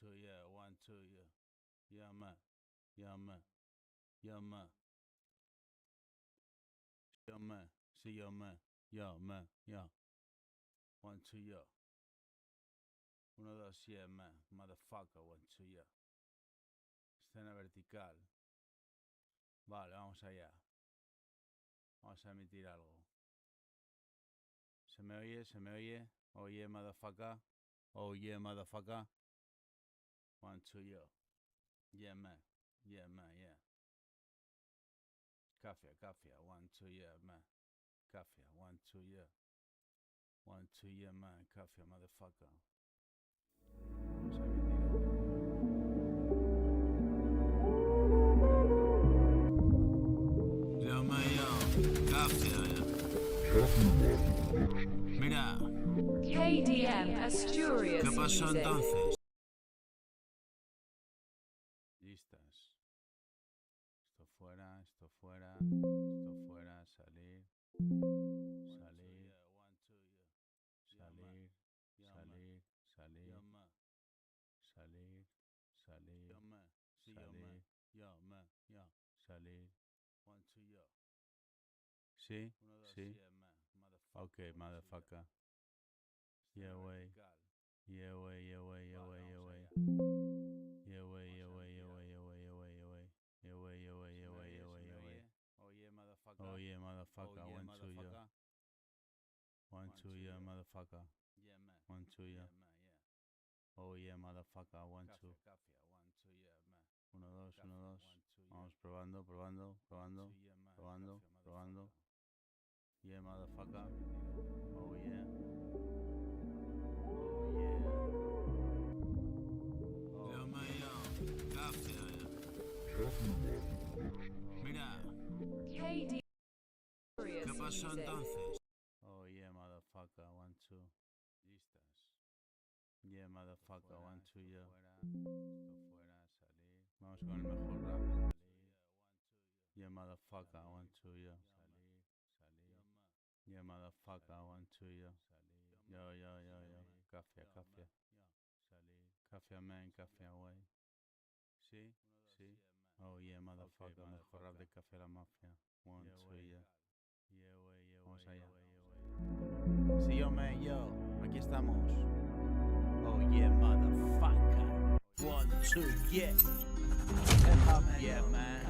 two, yeah, 1, 2, yeah. Yeah, man. Yeah, man. Yeah, man. Yeah, man. See, yo, man. Yeah, man. Yeah. 1, 2, yeah. 1, 2, yeah, man. Motherfucker, 1, 2, yeah. Escena vertical. Vale, vamos allá. Vamos a emitir algo. ¿Se me oye? ¿Se me oye? Oh, yeah, motherfucker. Oh, yeah, motherfucker. 1, 2, yeah. Yeah, man. Yeah, man, yeah. Kafia, kafia. 1, 2, yeah, man. Kafia, 1, 2, yeah. 1, 2, yeah, man. Kafia, motherfucker. Vamos a emitir algo. Yo, man, yo. Kafia, Mira. KDM Asturias ¿Qué pasó Music. entonces? Listas. Esto fuera, esto fuera, esto fuera, salir, salir, salir, salir, salir, salir, salir, salir, salir. ¿Sí? ¿Sí? Ok, motherfucker. Yeah, way. Yeah, way, yeah, way, yeah, way, yeah, way. Yeah, way, yeah, way, yeah, way, yeah, way, yeah, way, yeah, way. Yeah, way, yeah, way, yeah, way, yeah, way, yeah, way. Oh, yeah, motherfucker. Oh, yeah, motherfucker. 1, 2, yeah. 1, 2, yeah, motherfucker. 1, 2, yeah. Oh, yeah, motherfucker. 1, 2. 1, 2, 1, 2. Vamos probando, probando, probando, probando, probando. Yeah, motherfucker. Oh, yeah. Oh, yeah. Mira. KDM ¿Qué pasó Music. entonces? Oh, yeah, motherfucker. 1, 2. Listas. Yeah, motherfucker. 1, 2, yeah. Esto fuera, salir. Vamos con el mejor rap. Yeah, motherfucker. 1, 2, yeah. Salir, salir. Yeah, motherfucker. 1, 2, yeah. Yo, yo, yo, yo. Café, café. Café, man, café, away. ¿Sí? ¿Sí? Oh, yeah, motherfucker. Mejor rap de Café La Mafia. 1, 2, yeah. Vamos allá. Sí, yo, man, yo. Aquí estamos. Oh, yeah, motherfucker. 1, 2, yeah. Yeah, man.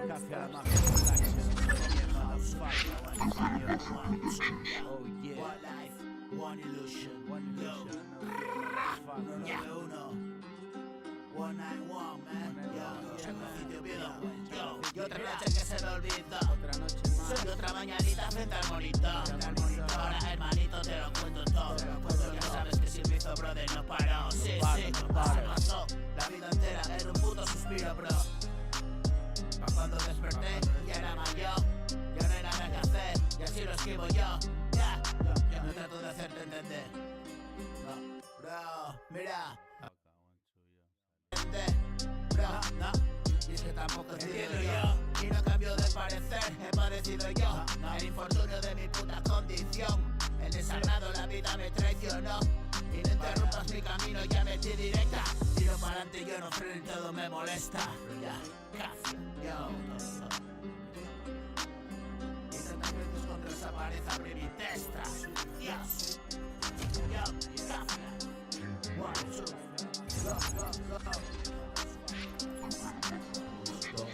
Café La Mafia Production. Yeah, motherfucker. 1, 2, yeah. Oh, yeah. One life, one illusion. One Yo, illusion. Oh, yeah, motherfucker. 191, 191, man. Yo, se te olvidó. Yo, y otra noche que se me olvidó. Otra noche más. Soy otra mañanita frente al monitor. Ahora, hermanito, te lo cuento todo. Ya sabes que si me hizo brother no paró. Sí, sí, pasó. La vida entera era un puto suspiro, bro. Pa' cuando desperté, ya era mayor. Ya no hay nada que hacer, y así lo escribo yo. Ya, no trato de hacerte entender. No, bro, mira. Bro, no, y es que tampoco entiendo yo. Y no cambio de parecer, he padecido yo. El infortunio de mi puta condición. El desagrado, la vida me traicionó. Y no interrumpas mi camino, ya metí directa. Tiro para adelante, yo no freno y todo me molesta. Ya, casi, yo. Intenta veces contra esa pared abrir mi testa. Dios, yo, casi. 1, 2,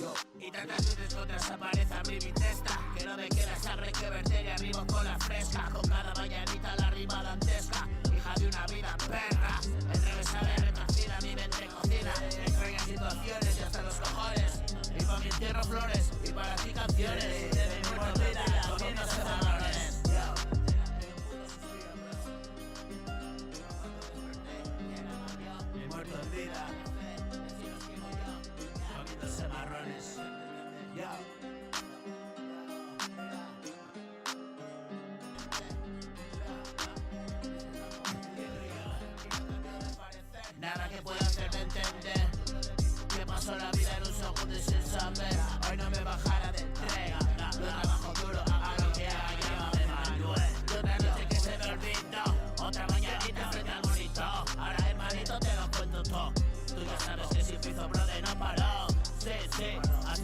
go. Y tantas veces contra esa pared abrí mi testa. Que no me queda sangre que verter y arriba con la fresca. Con cada mañanita la rima dantesca. Hija de una vida perra. Enrevesada y retorcida mi mente cocina. Extrañas situaciones y hasta los cojones. Y pa' mi entierro flores y para ti canciones. De mi muerto vida comiéndose marrones. Mi muerto en vida. Comiéndose marrones. Nada que pueda hacerme entender que pasó la vida en un segundo y sin saber. Hoy no me bajara de entrega. Yo trabajo duro, haga lo que haga, llámame Manuel. Y otra noche que se me olvidó. Otra mañanita frente al monitor. Ahora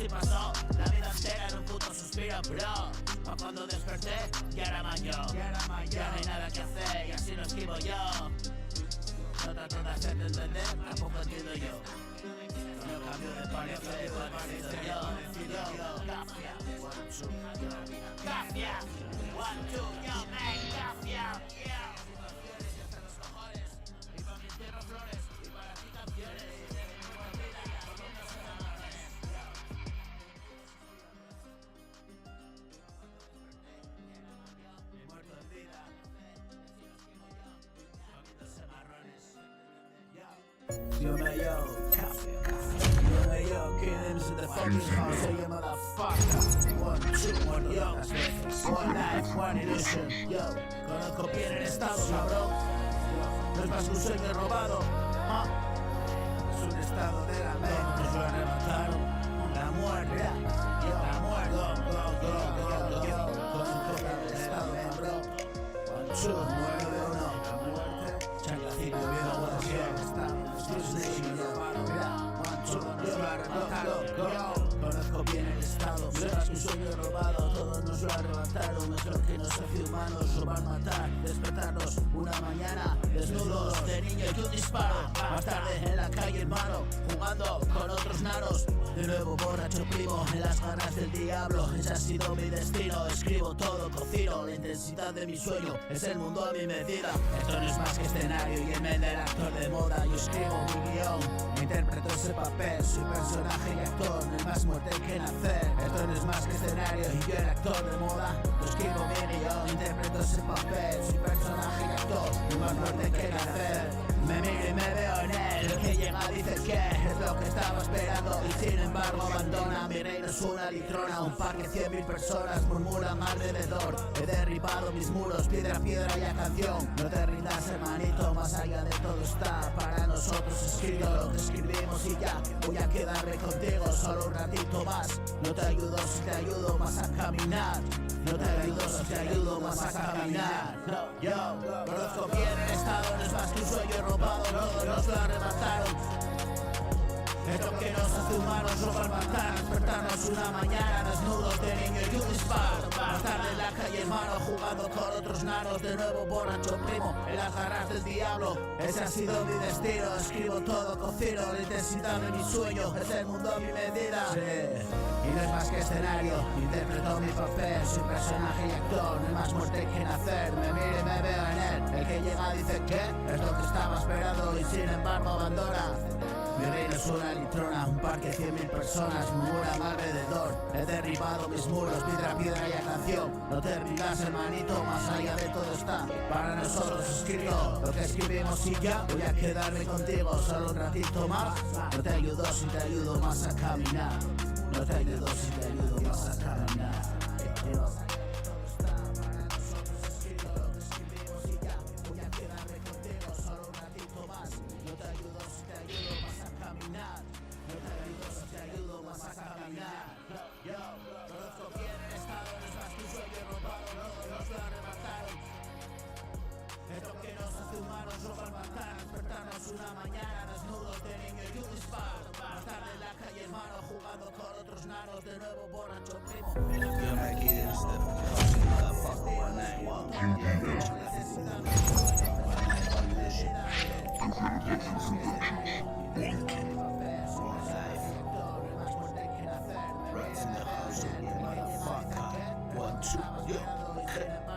sí pasó la vida entera en un puto suspiro, bro. Pa' cuando desperté, ya era mayor. Ya no hay nada que hacer y así lo esquivo yo. No trato de hacerte entender, tampoco entiendo yo. No cambio de parecer, decido yo. Cafia, 1, 2, Cafia, 1, 2, yo, man, Cafia, yeah. Y pa' mi tierra flores, y para ti canciones. Muerto en vida, comiéndose marrones. Yo me yo, Cafia. Yo me yo, Kiddims in the fucking house. Say you motherfucker. 1, 2, 1, yo. One life, one illusion. Yo, conozco bien el estado, cabrón. No es más que un sueño robado. Es un estado de la mente. Nos lo arrebataron. La muerte. La muerte. Yo. Conozco bien el estado, cabrón. 1, 2, 9 de 1. La muerte. Chanclacito, viejo, votación. Conozco bien el estado, no es un sueño robado, todos nos lo arrebataron, mejor que nos hace humanos, robar, matar, despertarnos una mañana, desnudos, de niño y un disparo, más tarde en la calle hermano, jugando con otros nanos, de nuevo borracho primo, en las ganas del diablo, ese ha sido mi destino, escribo todo, cocino, la intensidad de mi sueño, es el mundo a mi medida, esto no es más que escenario y el men del actor de moda, yo escribo mi guión, interpreto ese papel, soy personaje y actor, no hay más muerte que nacer. Esto no es más que escenario y yo el actor de moda. Lo escribo bien y yo interpreto ese papel, soy personaje y actor, no hay más muerte que nacer. Me miro y me veo en él, el que llega dice que es lo que estaba esperando y sin embargo abandona. Mi reino es una litrona, un parque 100.000 personas murmuran alrededor. He derribado mis muros, piedra a piedra y a canción. No te rindas hermanito, más allá de todo está para nosotros escrito lo que escribimos y ya. Voy a quedarme contigo solo un ratito más. No te ayudo si te ayudo más a caminar. No te ayudo si te ayudo más a caminar. No, yo conozco bien el estado, no es más que un sueño robado, todos nos lo arrebataron. Es lo que nos hace humanos, robar, matar, despertarnos una mañana desnudos de niño y un disparo. Más tarde en la calle hermano, jugando con otros nanos, de nuevo borracho primo, en las garras del diablo. Ese ha sido mi destino, escribo todo, cocino, la intensidad de mi sueño, es el mundo a mi medida. Sí. Y no es más que escenario, interpreto mi papel, soy personaje y actor, no hay más muerte que nacer, me miro y me veo en él. El que llega dice que es lo que estaba esperando y sin embargo abandona. Mi reino es una litrona, un parque 100.000 personas murmuran alrededor. He derribado mis muros, piedra a piedra y a canción. No te rindas hermanito, más allá de todo está para nosotros escrito lo que escribimos y ya. Voy a quedarme contigo solo un ratito más. No te ayudo si te ayudo más a caminar. No te ayudo si te ayudo más a caminar. Una mañana desnudos de niño y un disparo. Más tarde en la calle hermano, jugando con otros nanos, de nuevo borracho primo. Yo me quedé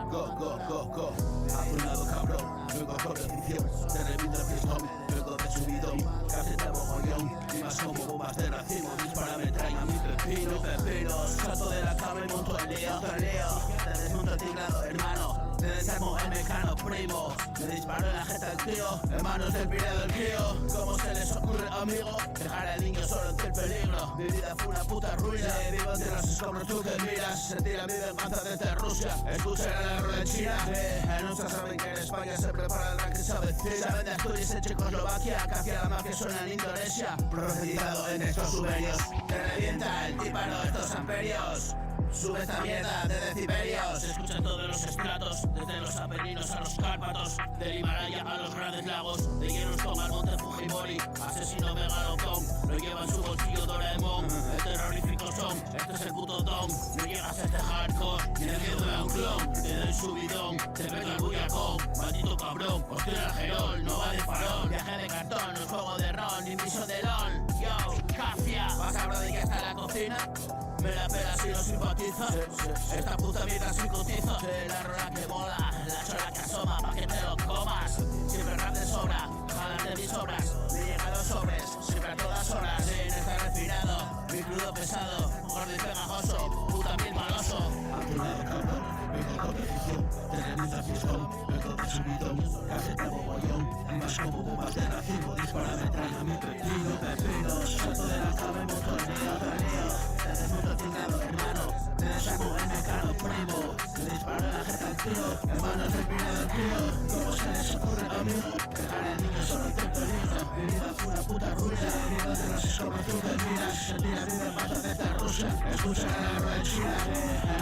go. A tu lado cabrón, vengo por decisión. Te reviento el pistón, vengo de subido. Caseta bogollón, y más como bombas de racimo. Dispara, me traen a mis pepinos. Salto de la cama y monto el lío. Te desmonto el tinglado, hermano. Te desarmo el mecano, primo. Me disparo en la jeta del tío. Hermanos del pireo del crío. ¿Cómo se les ocurre, amigo? Dejar al niño solo ante el peligro. Mi vida fue una puta ruina. Vivo entre los escombros, tú que miras. Sentir mi venganza desde Rusia. Escuchar a la rueda en China. En nuestra saben que en España se prepara el ranking, se avecina. Saben de Asturias en Checoslovaquia. Que hacia la mafia suena en Indonesia. Profetizado en estos sumerios. Te revienta el tímpano estos amperios. Sube esta mierda de decibelios. Se escuchan todos los estratos, desde los Apeninos a los Cárpatos, del Himalaya a los grandes lagos, de hielos como el monte Fujimori, asesino megalocón, lo lleva en su bolsillo Doraemon. El terrorífico subidón, te meto el bullacón, maldito cabrón, hostia el gerol, no va de farol. Viaje de cartón, no es juego de rol, inicio de LOL. Yo, Cafia, vas a hablar de que está en la cocina. Me la pela si no simpatiza. Esta puta mierda sin cotiza. La rola que mola, la chola que asoma, pa' que te lo comas. Siempre rap de sobra, jalas de mis obras. Me llegan los sobres, siempre a todas horas. Sin estar respirado, mi crudo pesado, gordo y pegajoso, puta piel maloso. Accionado cabrón, vengo con precisión, terreniza fiestón, vengo de subidón, cafeta bobollón, más como bombas de racimo, dispara metralla, mi pepino, pepinos, salto de la cama y motor, lío, te desmonto tingado, hermano, te desarmo el mecano, primo, te disparo en la jeta al tío, hermanos del pino del tío, ¿cómo se les ocurre conmigo? Dejar el niño solo intento lindo, mi vida fue una puta ruina, vida de los escorrazos de miras, sentí la vida en pataceta rusa, escucha la rueda china,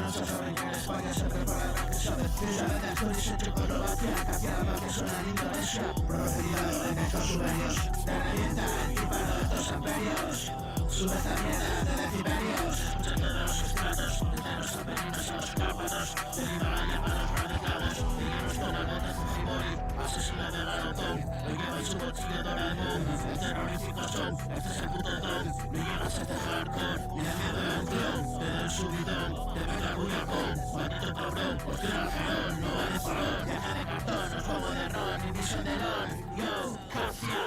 no se saben que en España se prepara la que se avecina, de Asturias y Checoslovaquia, capiada que suena en Indonesia, procedimiento en estos sueños, te revienta el tímpano de estos imperios, sube esta mierda de decibelios, escuchando de los estratos, desde los Apeninos a los Cárpatos, del Himalaya para los radicales, niños con el bote Fujimori, asesino de Balotón, lo lleva en su bolsillo Doraemon, el terrorífico son, este es el puto don, no llegas a este hardcore, ni la miedo de un clon, te doy un subidón, te venga el bullacón, maldito cabrón, hostia el gerol, no va de farol, viaje de cartón, no es juego de rol, ni misión de LOL, yo, Cafia.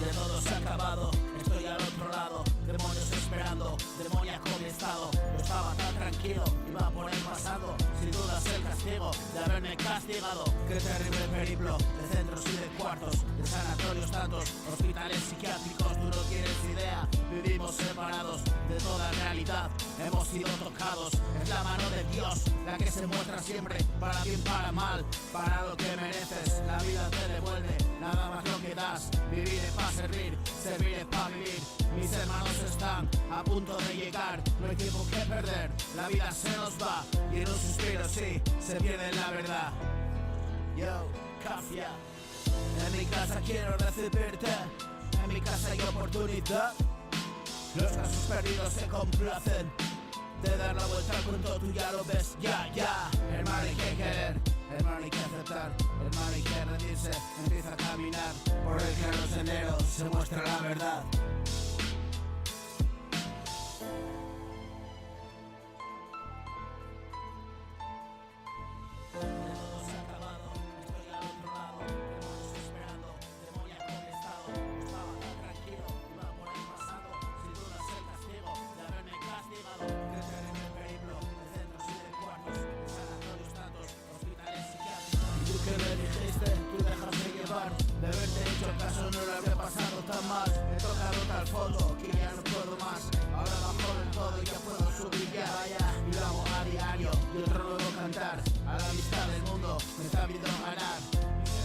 De todo se ha acabado, estoy al otro lado, demonios esperando, demoníaco mi estado. Yo estaba tan tranquilo, iba por el pasado, sin dudas el castigo de haberme castigado. Qué terrible periplo, de centros y de cuartos, de sanatorios tantos, hospitales psiquiátricos, tú no tienes idea. Vivimos separados de toda realidad, hemos sido tocados, es la mano de Dios la que se muestra siempre, para bien, para mal, para lo que mereces, la vida te devuelve, nada más lo que das, vivir es para servir, servir es para vivir, mis hermanos están a punto de llegar, no hay tiempo que perder, la vida se nos va, y en un suspiro sí, se pierde la verdad. Yo, Cafia, en mi casa quiero recibirte, en mi casa hay oportunidad, los casos perdidos se complacen de dar la vuelta al cuento, tú ya lo ves, ya, hermano hay que querer, hermano hay que aceptar, hermano hay que rendirse, empieza a caminar por el claro sendero, se muestra la verdad. De haberte hecho caso no lo habría pasado tan mal. He tocado tal fondo que ya no puedo más. Ahora bajo del todo y ya puedo subir ya. Vaya, y lo hago a diario y otro nuevo cantar. A la vista del mundo me está viendo ganar.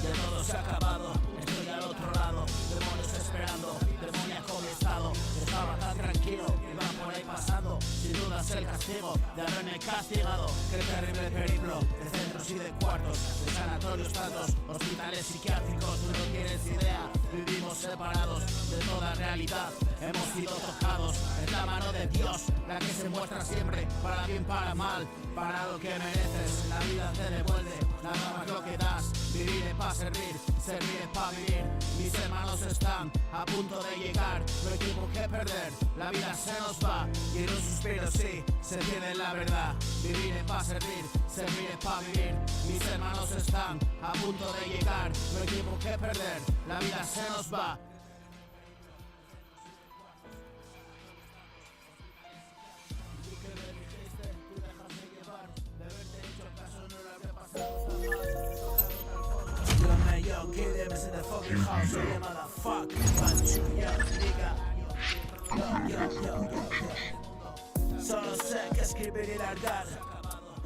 Ya todo se ha acabado, estoy al otro lado. Demonios esperando, demoníaco mi estado. Estaba tan tranquilo, iba por ahí pasando. Sin dudas el castigo de haberme castigado. Qué terrible periplo de centros pisos y de cuartos, de sanatorios, tratos, hospitales psiquiátricos. Tú no tienes idea, vivimos separados de toda realidad. Hemos sido tocados, es la mano de Dios la que se muestra siempre, para bien, para mal, para lo que mereces. La vida te devuelve nada más lo que das. Vivir es para servir, servir es para vivir. Mis hermanos están a punto de llegar, no hay tiempo que perder, la vida se nos va. Y en un suspiro sí, se entiende la verdad. Vivir es para servir, servir es para vivir. Mis hermanos están a punto de llegar, no hay tiempo que perder, la vida se nos va. Yo, kill them in the fucking house, so yeah, motherfucker. 1, 2, yo, nigga. Yo. Solo sé que escribir y largar.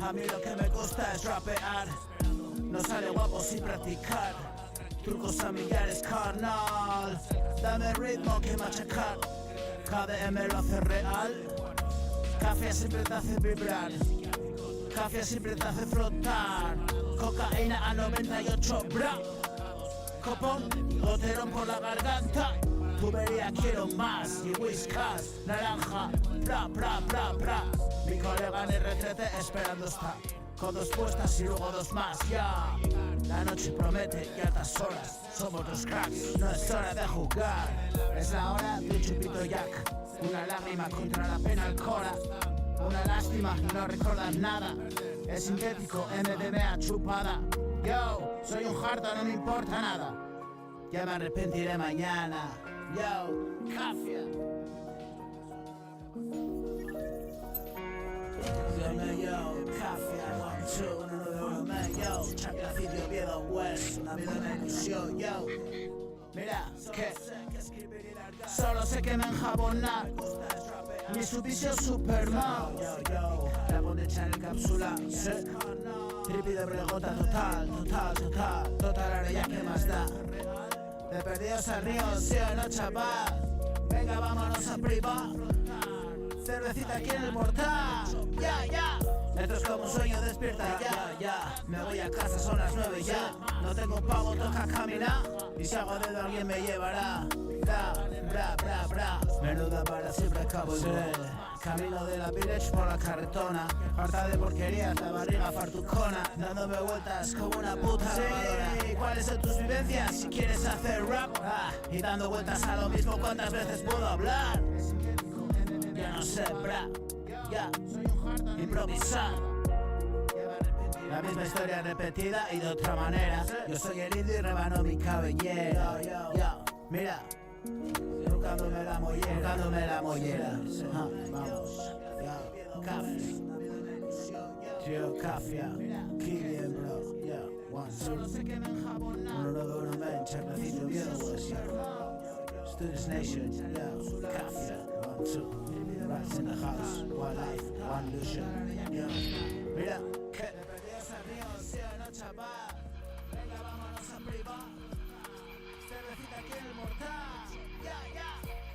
A mí lo que me gusta es rapear. No sale guapo sin practicar. Trucos familiares, carnal. Dame ritmo que machacar. KDM lo hace real. Café siempre te hace vibrar. Café siempre te hace flotar. Cocaína a 98, bra. Copón, goterón por la garganta. Tubería quiero más. Y whiskas, naranja, bra, bra, bra, bra. Mi colega en el retrete esperando está. Con 2 puestas y luego 2 más, ya. La noche promete y altas horas. Somos los cracks, no es hora de jugar. Es la hora de un chupito Jack. Una lágrima contra la pena al cora. Una lástima y no recordar nada. Es sintético, MDMA chupada. Yo, soy un harto, no me importa nada. Ya me arrepentiré mañana. Yo, cafia. Yo, cafia. 1, 2, 1, 1, yo. Chaplacidio, Oviedo, West. Una vida, una ilusión, yo. Mira, que solo sé que me enjabonar. Mi subicio Superman. Yo, la bondecha en cápsula. Tripi de bregota total. Total, ahora ya que más da. De perdidos al río, sí o no, chaval. Venga, vámonos a privar. Cervecita aquí en el portal. Ya. Esto es como un sueño, despierta ya. Me voy a casa, son las 9 ya. No tengo pago, toca caminar. Y si hago dedo alguien me llevará. Bra. Menuda para siempre acabo de camino de la village por la carretona. Harta de porquerías, la barriga fartucona. Dándome vueltas como una puta lavadora. ¿Cuáles son tus vivencias si quieres hacer rap? Y dando vueltas a lo mismo, ¿cuántas veces puedo hablar? Ya no sé, bra. Ya, improvisar. La misma historia repetida y de otra manera. Yo soy el indio y rebano mi cabellera. Mira, buscándome la mollera. Vamos, café. Tío, café. Killian, bro. 1, 2. Uno, dos, man. Chaplacidio, Oviedo, West. Students Nation. Café. 1, 2. Rats in the house. 1 life, 1 illusion. Mira, que te perdías al río, sí o no, chaval. Venga, vámonos a privar. Cervecita aquí en el mortal. Ya.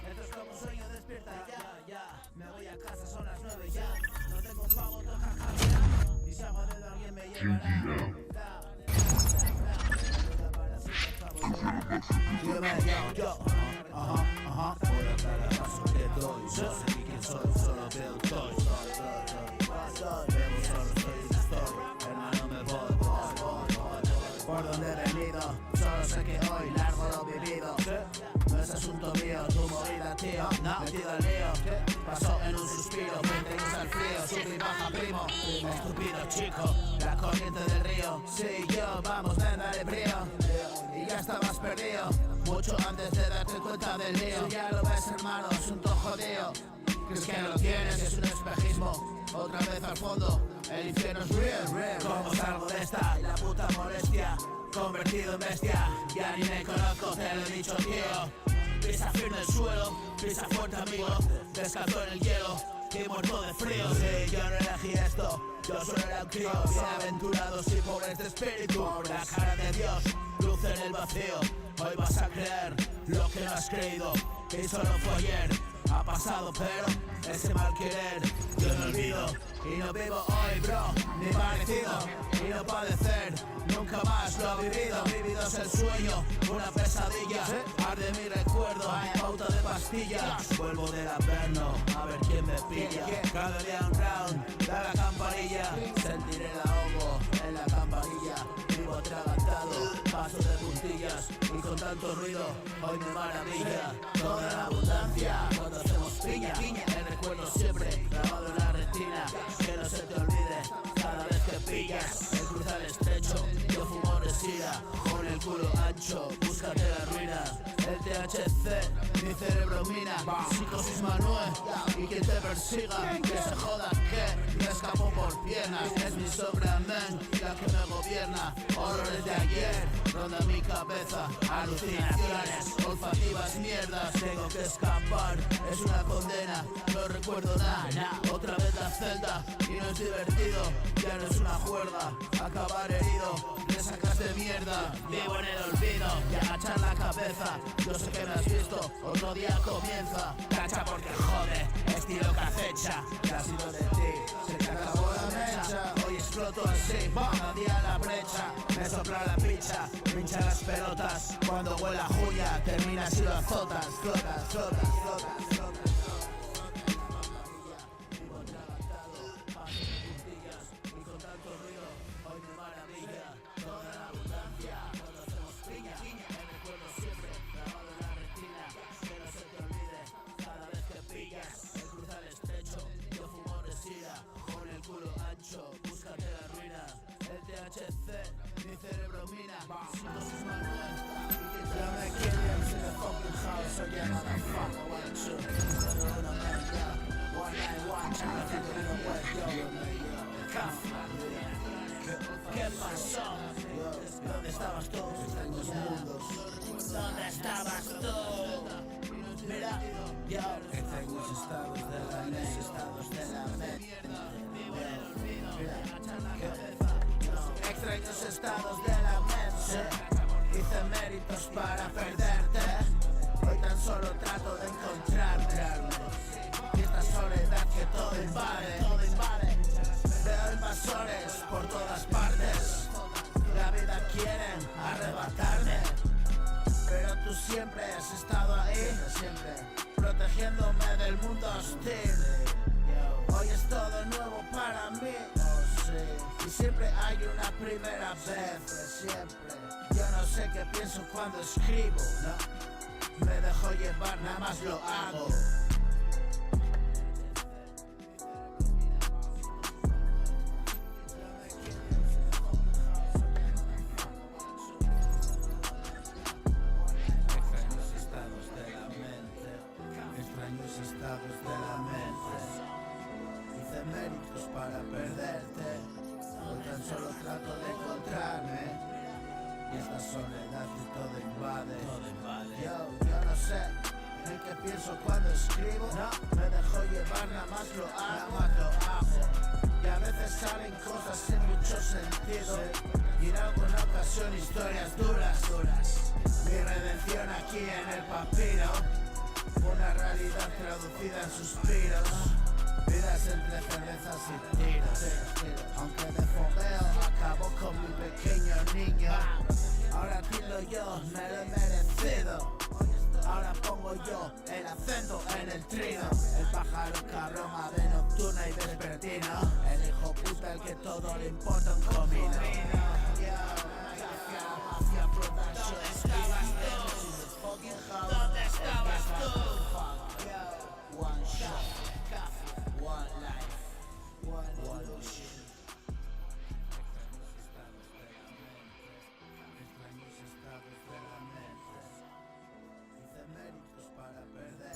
Esto es como un sueño, despierta ya. Me voy a casa, son las 9 ya. No tengo pago, toca caminar. Y si hago dedo alguien me llevará. Yo. Ajá. Voy a dar el paso que doy. Yo sé quién soy, solo veo el toy. Bebo solo, soy un story. Hermano, me voy. Por donde he venido, solo sé que hoy largo lo vivido. No es asunto mío, tu movida, tío. Metido al lío, pasó en un suspiro. Bienvenidos al frío, sube y baja, primo. Estúpido chico, la corriente del río. Sí, yo, vamos, ven, dale brío. Y ya estabas perdido, mucho antes de darte cuenta del lío. Ya lo ves, hermano, es un todo jodido. ¿Crees que lo tienes? Es un espejismo. Otra vez al fondo, el infierno es real. ¿Cómo salgo de esta? La puta molestia, convertido en bestia. Ya ni me conozco, te lo he dicho, tío. Pisa firme el suelo, pisa fuerte, amigo. Descalzo en el hielo, y muerto de frío. Sí, yo no elegí esto, yo solo era un crío. Bienaventurados y pobres de espíritu. La cara de Dios, luz en el vacío. Hoy vas a creer lo que no has creído. Y solo fue ayer, ha pasado pero ese mal querer yo no olvido. Y no vivo hoy, bro, ni parecido. y no padecer nunca más lo vivido. Vivido es el sueño, una pesadilla. Arde mi recuerdo, pauta de pastillas. Vuelvo del averno, a ver quién me pilla. Cada día un round, da la campanilla. Sentiré el ahogo en la campanilla. Vivo atragantado, paso de puntillas. Y con tanto ruido, hoy me maravilla. Toda la abundancia, cuando hacemos piña. El recuerdo siempre grabado en la retina. Que no se te olvide cada vez que pillas. El cruzar el estrecho, yo fumo resina. Con el culo ancho, búscate la ruina. El THC, mi cerebro mina. Psicosis Manuel, y quien te persiga, que se joda que me escapo por piernas. Es mi sombra, man, la que me gobierna. Horrores de ayer, ronda mi cabeza. Alucinaciones, olfativas mierdas. Tengo que escapar, es una condena. No recuerdo nada, otra vez la celda. Y no es divertido, ya no es una juerga. Acabar herido, resacas de mierda. Vivo en el olvido, y agachar la cabeza. Yo sé que me has visto, otro día comienza. Cacha porque jode, estilo que acecha. Ya ha sido de ti, se te acabó la mecha. Hoy exploto así, cada día la brecha. Me sopla la picha, me hincha las pelotas. Cuando huele a Julia, terminas y lo azotas. Flotas, flotas, flotas, flotas. Vivo atragantado, paso de puntillas. Y con tanto ruido, hoy me maravilla. Toda la abundancia, cuando hacemos piña. El recuerdo siempre grabado en la retina. Que no se te olvide cada vez que pillas. El cruzar el estrecho, yo fumo resina. Con el culo ancho, búscate la ruina. El THC, mi cerebro mina. Psicosis Manuel, y quien te me quiere. In the fucking house, so yeah, motherfucker, 1, 2. 1, man, yeah. 1, 9, 1, chama, think of the way, yo. ¿Qué pasó? ¿Dónde estabas tú? ¿Dónde estabas tú? Mira, yo. Extraños estados de la mente, estados de la mente. Extraños estados de la mente. Hice méritos para perderte. Hoy tan solo trato de encontrarte. Y esta soledad que todo invade. Veo invasores por todas partes. La vida quieren arrebatarme. Pero tú siempre has estado ahí, protegiéndome del mundo hostil. Hoy es todo nuevo para mí. Y siempre hay una primera vez. Yo no sé qué pienso cuando escribo. Me dejo llevar, nada más lo hago. Méritos para perderte. Hoy tan solo trato de encontrarme. Y esta soledad que todo invade. Yo no sé en qué pienso cuando escribo. Me dejo llevar, nada más lo hago. Y a veces salen cosas sin mucho sentido. Y en alguna ocasión historias duras. Mi redención aquí en el papiro. Una realidad traducida en suspiros. Vidas entre cervezas y tiros. Aunque de fogueo acabo con mi pequeño niño. Ahora tildo yo, me lo he merecido. Ahora pongo yo el acento en el trino. El pájaro cabrón, ave nocturna y vespertino. El hijo puta el que todo le importa un comino. ¿Dónde estabas tú? One shot, one life, one illusion. Extraños estados de la mente. Hice méritos para perder.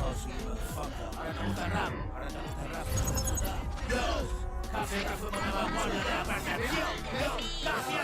Ahora te gusta el rap, Yo, café que fuimos de vanguardia de la percepción. Yo, café.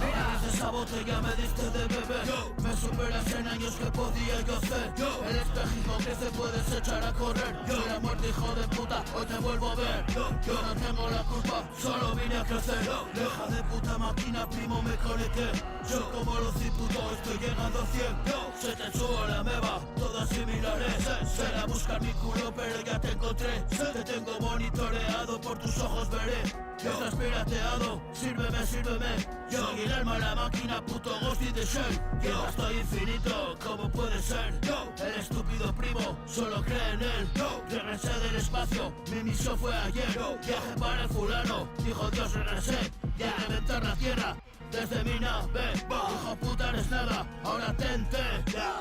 Abriste esa botella, me diste de beber. Me superas en años que podía yo hacer. El espejismo que se puedes echar a correr. Soy la muerte, hijo de puta, hoy te vuelvo a ver. Yo no tengo la culpa, solo vine a crecer. Hija de puta máquina, primo, me conecté. Yo como los imputos estoy llegando a 100. Se te echó la meba, todas similares. Será buscar mi culo, pero ya te encontré. Te tengo monitoreado, por tus ojos veré. Estás pirateado, sírveme, sírveme. Yo soy el alma, la máquina, puto Ghost in the Shell. Yo estoy infinito, ¿cómo puede ser? El estúpido primo, solo cree en él. Regresé del espacio, mi misión fue ayer. Viaje para el fulano, dijo Dios, regresé. Y a reventar la tierra desde mi nave. Hijo puta, eres nada, ahora tente.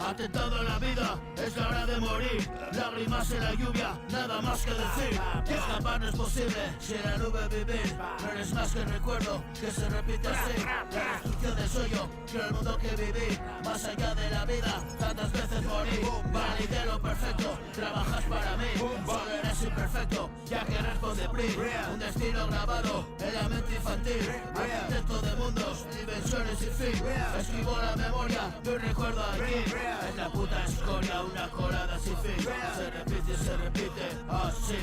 Atentado a la vida, es la hora de morir. Lágrimas en la lluvia, nada más que decir. Escapar no es posible, si en la nube vivir. No eres más que el recuerdo, que se repite así. La destrucción del sueño, quiero el mundo que viví. Más allá de la vida, tantas veces morí. Validé lo perfecto, trabajas para mí. Solo eres imperfecto, ya que responde PRI. Un destino grabado en la mente infantil. Arquitecto de mundos, dimensiones sin fin. Escribo la memoria de un recuerdo aquí. Es la puta escoria, una colada sin fin. Se repite, así.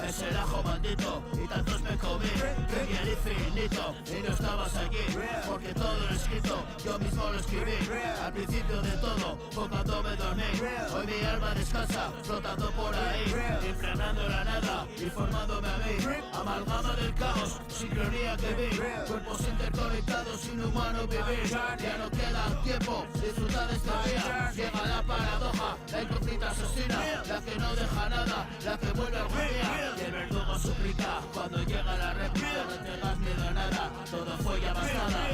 Es el ajo maldito y tantos me comí. Que el infinito y no estabas allí. Porque todo lo escrito, yo mismo lo escribí. Al principio de todo, fue cuando me dormí. Hoy mi alma descansa, flotando por ahí. Impregnando la nada y formándome a mí. Amalgama del caos, sincronía que vi. Cuerpos interconectados, inhumano vivir. Ya no queda tiempo, disfruta de este día. Llega la paradoja, la incógnita asesina. La que no deja nada, la que vuelve algún día. Y el verdugo suplica, cuando llega la réplica. No tengas miedo a nada, todo fue ya bastada.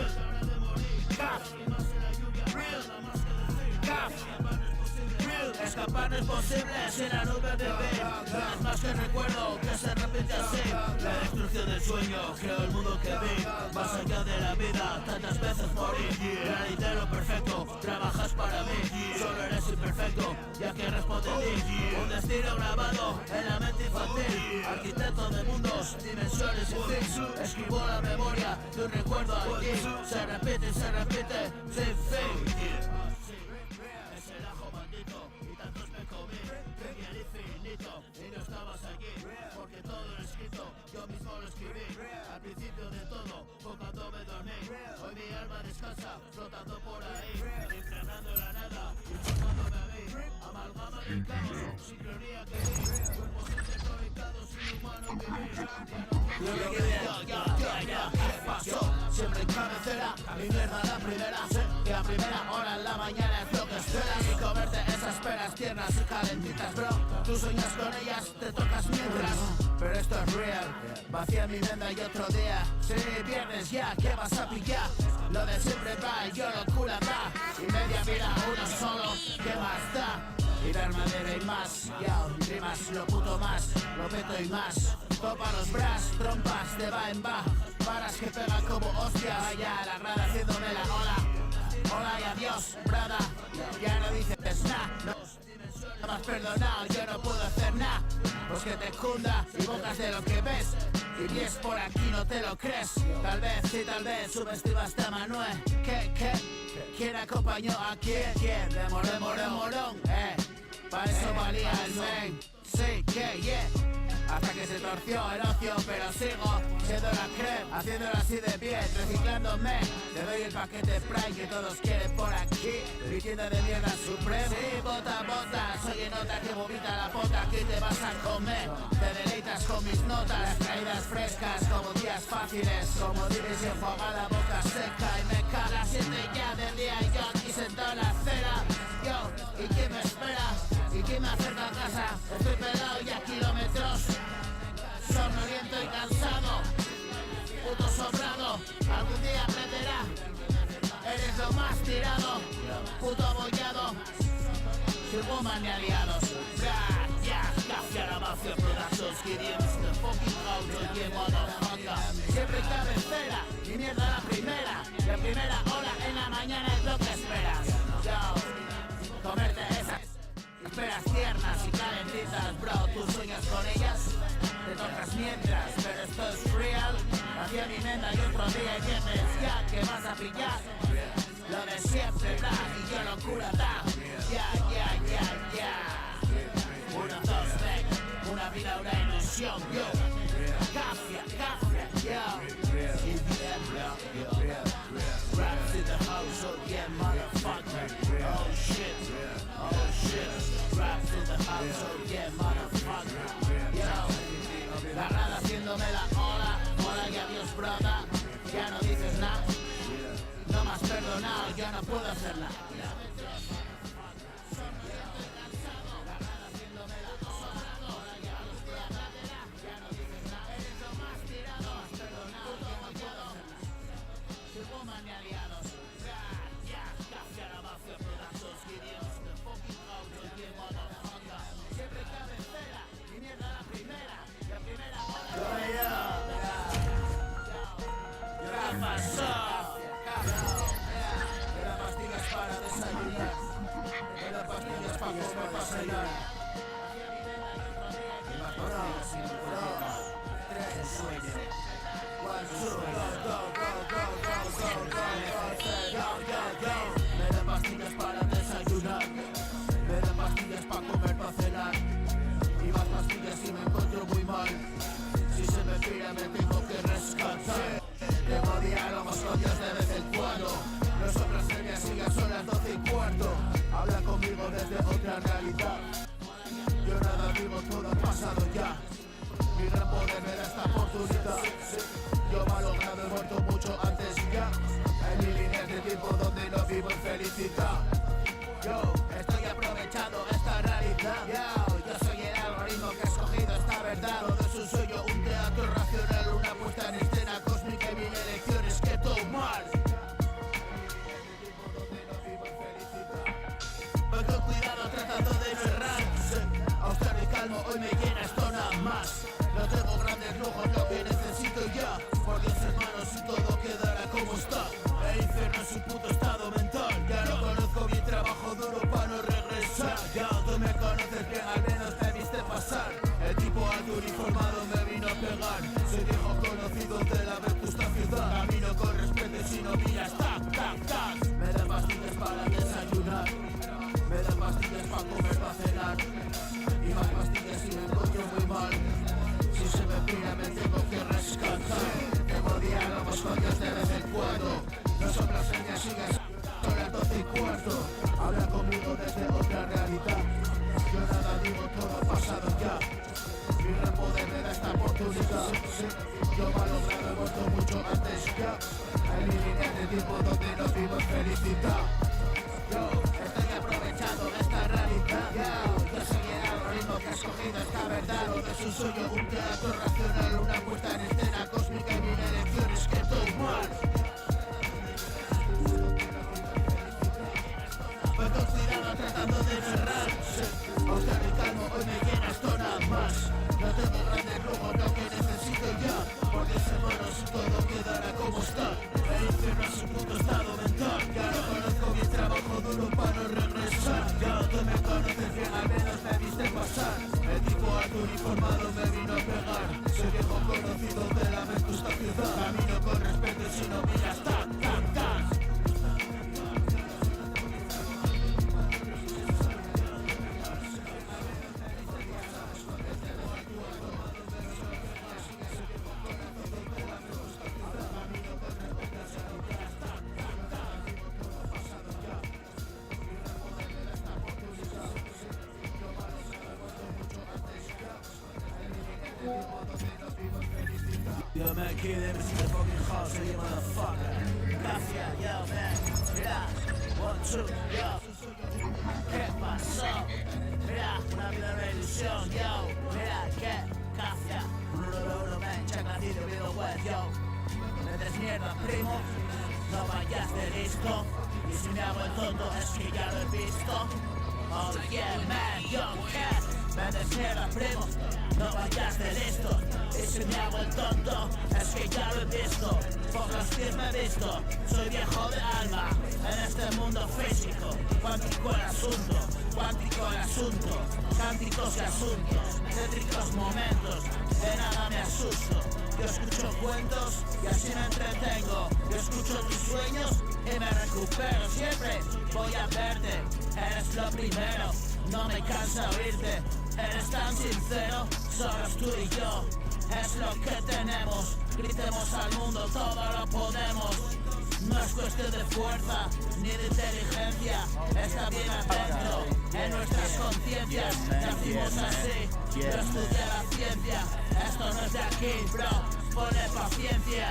Escapar no es posible si la nube bebé. No es más que recuerdo que se repite así. La destrucción del sueño, creo el mundo que vi. Más allá de la vida, tantas veces morí. Realidad lo perfecto, trabajas para mí. Solo eres imperfecto, ya que responde a ti. Un destino grabado en la mente infantil. Arquitecto de mundos, dimensiones sin fin. Escribo la memoria de un recuerdo aquí. Se repite, sin fin. Es el ajo maldito y tantos me comí. Creí el infinito y no estabas allí. Porque todo lo escrito, yo mismo lo escribí. Al principio de todo, fue cuando me dormí. Hoy mi alma descansa, flotando por ahí. Impregnando la nada y formándome a mí. Amalgama del caos, sincronía que vi. Cuerpos interconectados, inhumano vivir. ¿Qué pasó? Siempre en cabecera, mi mierda la primera. Y a primera hora en la mañana es lo que esperas. Y comerte esas peras tiernas y calentitas, bro. Tú sueñas con ellas, te tocas mientras. Pero esto es real, vacía mi venda y otro día. Sí, viernes ya, ¿qué vas a pillar? Lo de siempre va y yo locura da. Y media vida uno solo, ¿qué más da? Y ver madera y más, ya, rimas lo puto más, lo peto y más. Topa los bras, trompas de va en va. Paras que pegan como hostia, vaya a la grada haciéndome la ola. Hola y adiós, brada, ya no dices nada, no me has perdonado, yo no puedo hacer nada. Pues que te cunda y bocas de lo que ves. Y pies por aquí no te lo crees. Tal vez, sí, tal vez, subestimaste a Manuel. ¿Qué? ¿Quién acompañó a quién? De morón, para eso valía el men. Sí, hasta que se torció el ocio, pero sigo siendo la creme, haciéndolo así de bien, reciclándome. Te doy el paquete Prime que todos quieren por aquí, mi tienda de mierda suprema. Sí, bota, soy nota que vomita la pota, que te vas a comer. Te deleitas con mis notas, caídas frescas como días fáciles. Como dices, yo juega la boca seca y me caga 7 ya del día y yo aquí sentado en la acera. Yo, ¿y quién me espera? ¿Y quién me acerca a casa? Estoy pelado y a kilómetros. Somnoliento y cansado, puto sobrado, algún día aprenderá. Eres lo más tirado, puto abollado, sin woman ni aliados. Café a la mafia productions, Gideon's the fucking house, yeah, motherfucker. Siempre cabecera, mi mierda la primera hora en la mañana es lo que esperas. Yo, comerte esas esperas tiernas. mientras, pero esto es real. Hacia mi nena y otro día viernes ya, ¿qué vas a pillar? Lo de siempre, da, y yo locura, da. Ya. 1, 2, 3, una vida, una ilusión, yo. Cafia, yo. Raps in the house, oh yeah, motherfucker. Oh shit. Raps in the house, oh yeah, motherfucker. Yo. La grada haciéndome la ola, hola y adiós, brother. Ya no dices nada. No me has perdonado, yo no puedo hacer nada. Me dan pastillas para desayunar, me dan pastillas para comer, para cenar, y más pastillas si me encuentro muy mal. Si se me pira me tengo que rescatar. Tengo diálogos con Dios de vez en cuando. No son blasfemias y ya son las 12:15. Habla conmigo desde otra realidad. Yo nada vivo, todo ha pasado ya. Mi gran poder me da esta oportunidad. Yo malogrado he muerto mucho antes ya. En mi línea de tiempo donde no vivo en felicidad. Yo estoy aprovechando esta realidad. Yo soy el algoritmo que ha escogido esta verdad. Todo es un sueño, un teatro racional, una puesta en escena cósmica y mil elecciones que tomar. Voy con cuidado tratando de no errar. Austero y calmo, hoy me llena esto nada más. No tengo grandes lujos, lo que necesito ya. Por Dios hermanos y todo quedará como está. El infierno es un puto estado mental. Ya lo conozco bien, trabajo duro para no regresar. Ya tú me conoces bien, al menos me viste pasar. El tipo alto uniformado me vino a pegar. Soy viejo conocido de la vetusta ciudad. Camino con respeto y si no miras, tac. Me dan pastillas para desayunar, me dan pastillas para comer, para cenar, y más pastillas si me encuentro muy mal. Si se me pira me tengo que rescatar. Tengo diálogos con Dios de vez en cuando. No son blasfemias, sigas, son las 12:15. Habla conmigo desde otra realidad. Yo nada digo, todo ha pasado ya. Mi gran poder me da esta oportunidad. Yo malogrado he muerto mucho antes ya. En mi línea de tiempo donde no vivo en felicidad. Yo estoy aprovechando esta realidad. Yo soy el algoritmo que ha escogido esta verdad. Todo es un sueño, un teatro racional, una puesta en escena cósmica y mil elecciones que tomar. Voy con cuidado tratando de cerrar. Austero y calmo, hoy me llena esto nada más. No tengo grandes lujos, lo que necesito ya. Por Dios hermanos y todo quedará como está. El infierno es un puto estado mental. Ya lo conozco bien, trabajo duro para no regresar. Ya tú me conoces bien, al menos me viste pasar. El tipo alto uniformado me vino a pegar. Soy viejo conocido de la vetusta ciudad. Camino con respeto y si no miras, tac. Yo me quedé en the fucking house, so you motherfucker. Cafia, yo man, mira, 1, 2, yo. ¿Qué pasó? Mira, una vida de ilusión, yo. Mira, ¿qué? Cafia, 1, man, check my video, video web, yo. Me desmierda, primo, no vayas de listo. Y si me hago el tonto es que ya lo he visto. Oh yeah, man, yo, ¿qué? Me desmierda, primo, no vayas de listo. Y si me hago el tonto, es que ya lo he visto. Pocos pies me he visto, soy viejo de alma. En este mundo físico, cuántico el asunto, cánticos y asuntos. tétricos momentos, de nada me asusto. Yo escucho cuentos y así me entretengo. Yo escucho tus sueños y me recupero. Siempre voy a verte, eres lo primero. No me cansa oírte, eres tan sincero. Solo tú y yo, es lo que tenemos. Gritemos al mundo, todo lo podemos. No es cuestión de fuerza ni de inteligencia, está bien adentro, en nuestras conciencias. Nacimos así, yo estudié la ciencia. Esto no es de aquí, bro, ponle paciencia.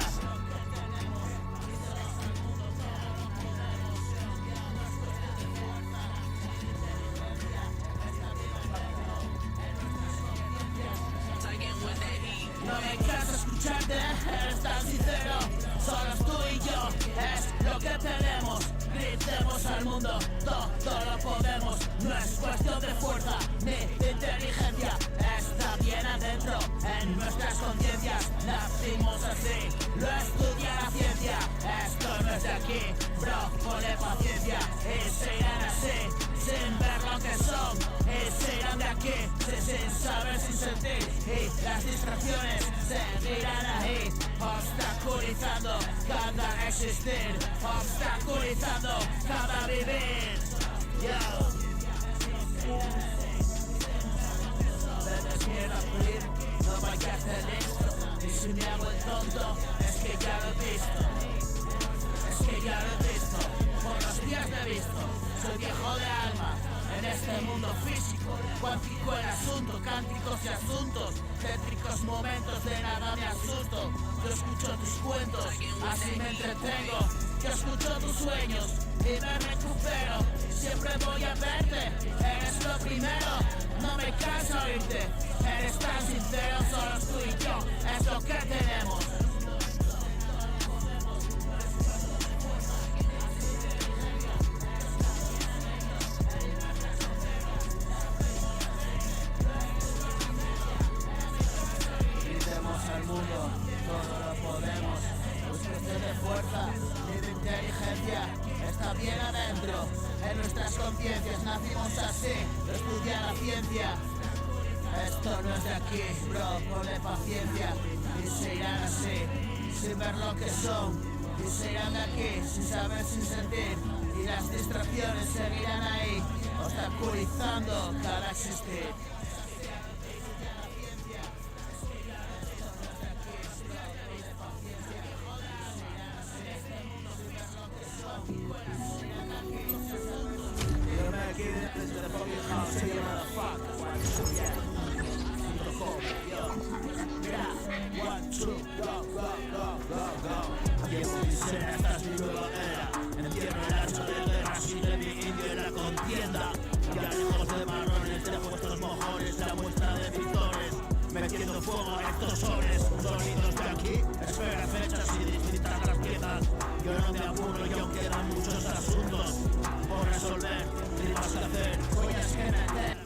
No me cansa escucharte, eres tan sincero. Solo tú y yo, es lo que tenemos. Gritemos al mundo, todo lo podemos. No es cuestión de fuerza ni de inteligencia, está bien adentro, en nuestras conciencias. Nacimos así, lo estudia la ciencia. Esto no es de aquí, bro, ponle paciencia. Y se irán así, sin ver lo que son. Y se irán de aquí, sin saber, sin sentir. Y las distracciones seguirán ahí, obstaculizando cada existir, obstaculizando cada vivir. Yo quiero abrir, no vayas de listo. Y si me hago el tonto, es que ya lo he visto. Es que ya lo he visto, por los pies me he visto. Soy viejo de alma, en este mundo físico. Cuántico el asunto, cánticos y asuntos. Tétricos momentos, de nada me asusto. Yo escucho tus cuentos, así me entretengo. Yo escucho tus sueños y me recupero. Siempre voy a verte, eres lo primero. No me canso oírte, eres tan sincero. Solo tú y yo, es lo que tenemos. Gritemos al mundo, todo lo podemos. No es cuestión de fuerza ni de inteligencia, está bien adentro, en nuestras conciencias. Nacimos así, estudia la ciencia. Esto no es de aquí, bro, ponle paciencia. Y se irán así, sin ver lo que son. Y se irán de aquí, sin saber, sin sentir. Y las distracciones seguirán ahí, obstaculizando cada existir. Llevo mi ser, esta es mi nueva era. Entierro el hacha de guerra, sigue mi indio en la contienda. Ya lejos de marrones, de vuestros mojones, la muestra de victores. Metiendo fuego a estos soles, sonidos de aquí. Espera fechas y distintas las piezas. Yo no me apuro y aún quedan muchos asuntos por resolver, rimas que hacer, joyas que meter.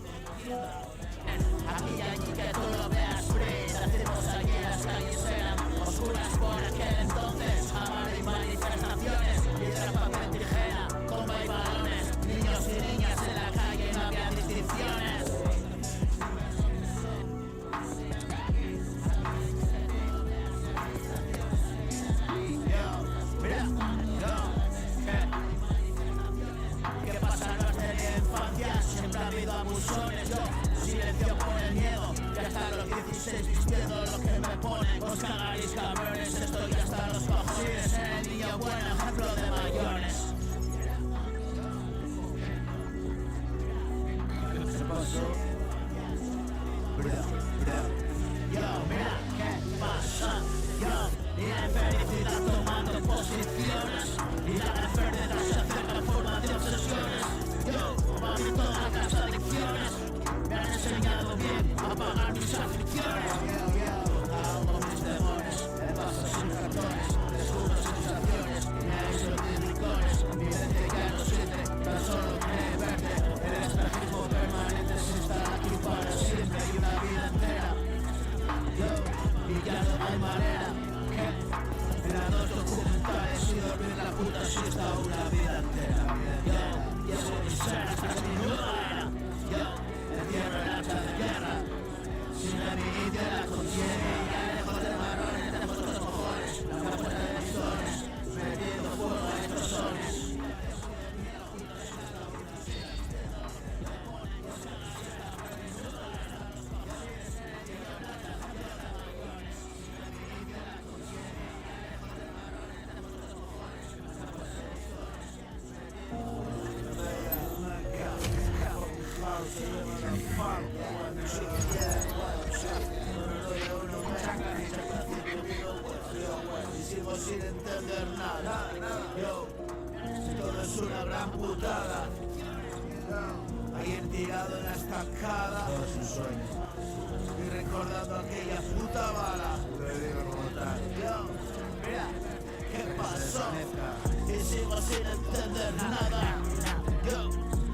Aquí y allí que tú lo veas free. Nacimos allí, las calles eran oscuras por aquel entonces. Amar y manifestaciones, piedra, papel, tijera, comba y balones. Niños y niñas en la calle, no había distinciones. ¿Qué pasa? No es de la infancia, siempre ha habido abusones. Yo silencio por el miedo, y hasta los 16 vistiendo lo que me ponen. Os cagaréis cabrones, estoy hasta los cojones. Si eres el niño buen ejemplo de mayores. ¿Qué pasó? Yo, mira, ¿qué pasa? Yo, y la infelicidad tomando posiciones. Y la enfermedad se acerca en forma de obsesiones. Yo, mami, toda la casa de adicciones. Me han enseñado bien a pagar mis aflicciones. Hago mis demonios, me paso sin cartones. Descubro sensaciones, me aíslo de rincones. Mi mente ya no siente, tan solo quiere verte. El espejismo permanente se instala aquí para siempre. Y una vida entera. Yo, y ya no hay manera. Era dos documentales y dormir la puta siesta una vida entera. Yo, llevo mi ser hasta mi nueva era. Yo, entierro el hacha de guerra. Y sigo sin entender nada. Yo, todo es una gran putada. Ayer tirado en la estacada, todo es un sueño. Y recordando aquella puta bala. Yo, mira, ¿qué pasó? Y sigo sin entender nada. Yo,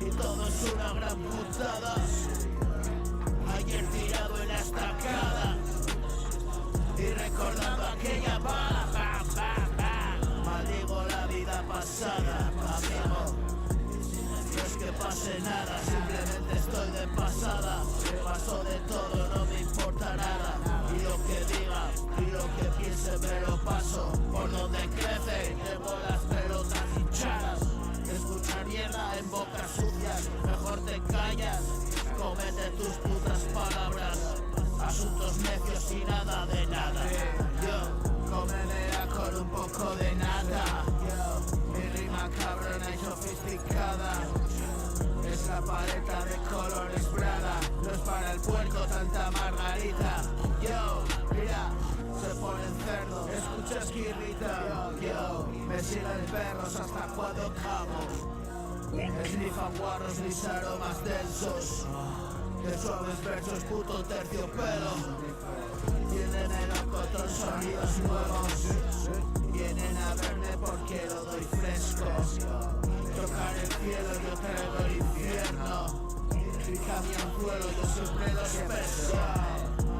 y todo es una gran putada. Ayer tirado en la estacada y recordando aquella bala. Maldigo la vida pasada, amigo. No es que pase nada, simplemente estoy de pasada. Me paso de todo, no me importa nada. Y lo que diga, y lo que piense me lo paso. Por donde crece, tengo las pelotas hinchadas. Escuchar mierda en bocas sucias, mejor te callas. Comete tus putas palabras. Asuntos necios y nada de nada. Yo, comedera con un poco de nada. Yo, mi rima cabrona y sofisticada. Es la paleta de colores Prada. No es para el puerco tanta margarita. Yo, mira, se ponen cerdo. Escuchas que irrita. Yo, me siguen perros hasta cuando acabo. Esnifan guarros mis aromas densos. De suaves versos puto terciopelo. Tienen en Ocotón sonidos nuevos. Vienen a verme porque lo doy fresco. Tocar el cielo yo traigo el infierno. Y cambian suelo yo siempre los peso.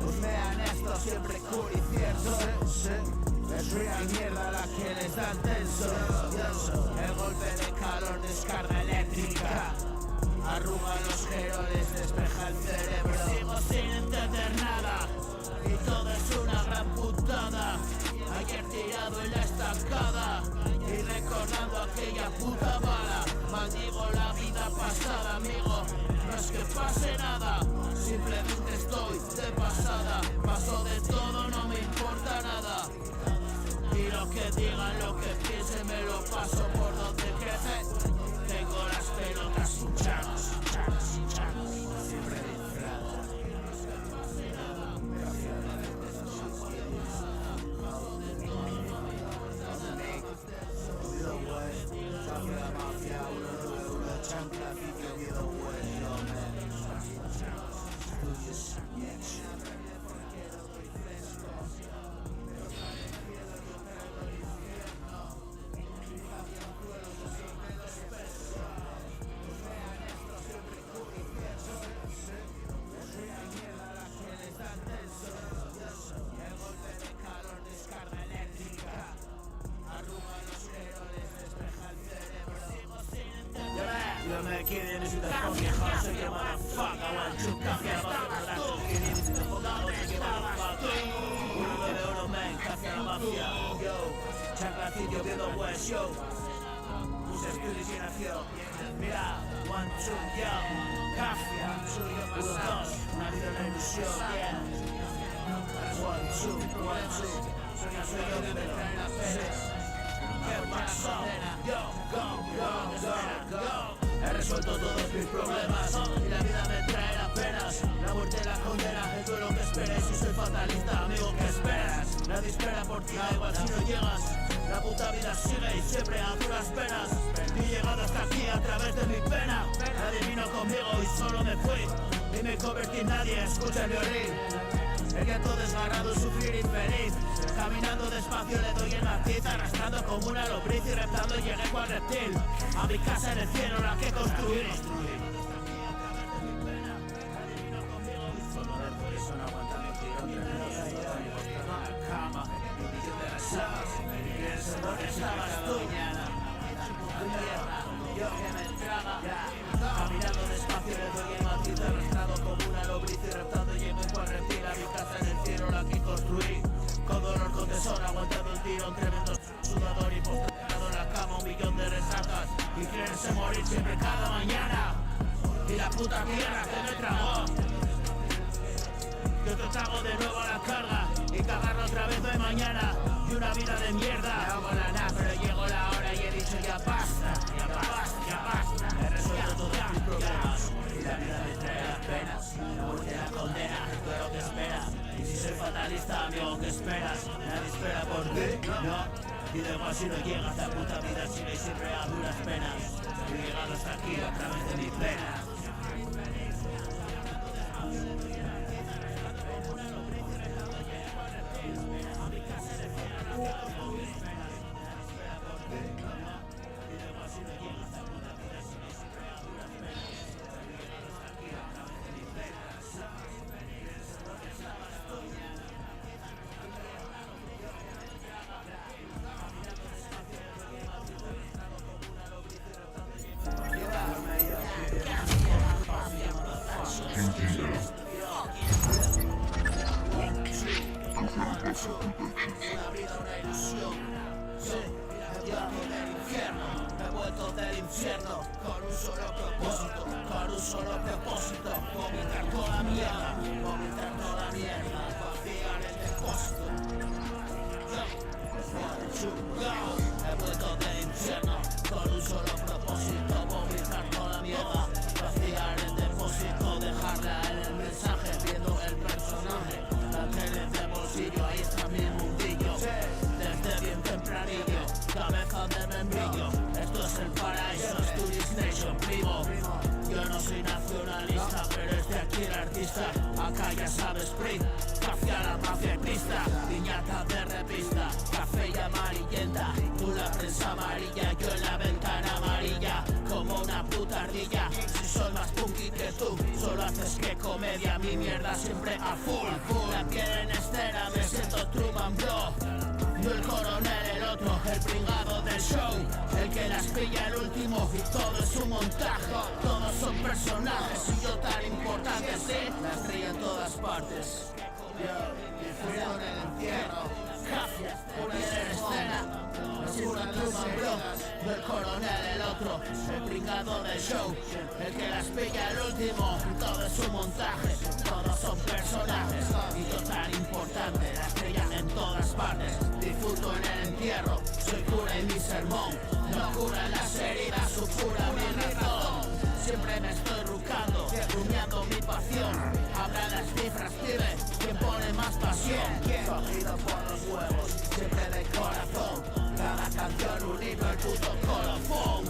Husmean esto siempre cool y cierto. Es real mierda la que les dan tenso. El golpe de calor, descarga eléctrica. Arruga los geroles, despeja el cerebro. Sigo sin entender nada y todo es una gran putada. Ayer tirado en la estacada y recordando aquella puta bala. Maldigo la vida pasada, amigo. No es que pase nada, simplemente estoy de pasada. Paso de todo, no me importa nada. Y lo que digan, lo que piensen, me lo paso por donde crece. Tengo las pelotas hinchadas, siempre disfrazadas. Yo me quedé en ese tapón viejo, se llama la faca, guancho, café, abajo, quedé en ese tapón, se llama la faca. 191 men, café a la mafia, yo, chanclacillo viendo West, yo. Puse estudio y nació, mira, 1, 2, yo, café, 1, 2, una vida una ilusión, yeah. 1, 2, 1, 2, soy yo que me trae la pena. ¿Qué pasó? Yo, go. He resuelto todos mis problemas y la vida me trae las penas. La muerte y la condena, el duelo que esperes. Y soy fatalista, amigo, ¿qué esperas? Nadie espera por ti, da igual si no llegas. La puta vida sigue y siempre a duras penas. Y he llegado hasta aquí a través de mi pena. Nadie vino conmigo y solo me fui. Y me convertí en nadie, escucha el violín. El viento desgarrado, sufrir infeliz. Caminando despacio le doy en la tiza, arrastrando como una lombriz y reptando llegué cual reptil. A mi casa en el cielo la que construí. Yo que me traga, caminando despacio le doy en la tiza, arrastrado como una lombriz y reptando llegué cual reptil. A mi casa en el cielo la que construí. Con dolor, con tesoro, aguantando el tiro, un tremendo sudador y postrado en la cama, 1 millón de resacas y quererse morir siempre cada mañana. Y la puta tierra que me tragó. Yo te trago de nuevo a la carga y cagarlo otra vez de mañana. Y una vida de mierda. Me hago la nada, pero llegó la hora y he dicho ya basta, ya basta, ya basta. He resuelto todos mis problemas y la vida me trae las penas. Y da igual si no llegas, la puta vida sigue siempre a duras penas. He llegado hasta aquí a través de mis penas. Una vida, una ilusión. Sí, yo del infierno, me he vuelto del infierno con un solo propósito, vomitar toda mierda, vaciar el depósito. He vuelto del infierno con un solo propósito, vomitar toda mierda, vaciar el depósito, dejarla en el mensaje, viendo el personaje, la tele de bolsillo, ahí está mi mundillo, desde bien tempranillo, cabeza de membrillo, esto es el paraíso, Studios Nation, primo. Yo no soy nacionalista, pero es de aquí el artista. Acá ya sabes, Spring, café a la mafia y pista, piñata de revista, café y amarillenta. Tú la prensa amarilla, yo en la ventana amarilla, como una puta ardilla. Si soy más punky que tú, solo haces que comedia, mi mierda siempre a full. La piel en escena, me siento Truman Bro. Yo el coronel, el otro, el pringado del show, el que las pilla el último, y todo es un montaje, todos son personajes, y yo tan importante, sí, la estrella en todas partes. Yo, disfruto en el entierro, gracias por ir en escena, me siento Truman Bro. Yo el coronel, el otro, el pringado del show, el que las pilla el último, y todo es un montaje, todos son personajes, y yo tan importante, la estrella en todas partes. Disfruto en el entierro, soy cura en mi sermón, no cura en las heridas, su cura mi razón. Siempre me estoy rucando, rumiando mi pasión. Habrá las cifras, pibe, quien pone más pasión. Cogido por los huevos, siempre de corazón. Cada canción un libro, el puto colofón.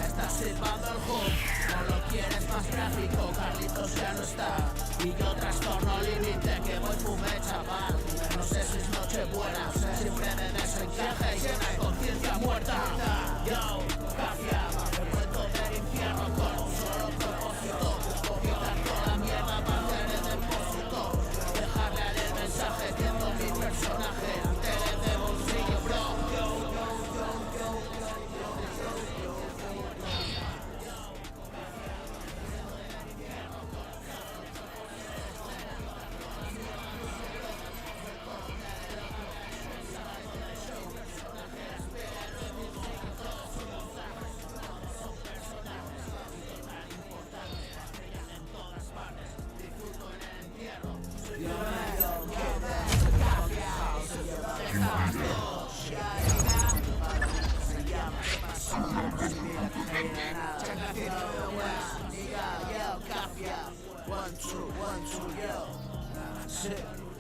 Estás silbando el hook, no lo quieres más gráfico, Carlitos ya no está. Y yo trastorno límite, que voy fumé, chaval. No sé si es nochebuena, siempre me desencaje y una conciencia muerta. Yo, cafia, he vuelto del infierno con un solo propósito, vomitar toda la mierda para hacer el depósito, dejarle el mensaje viendo mi personaje, tele de bolsillo, bro.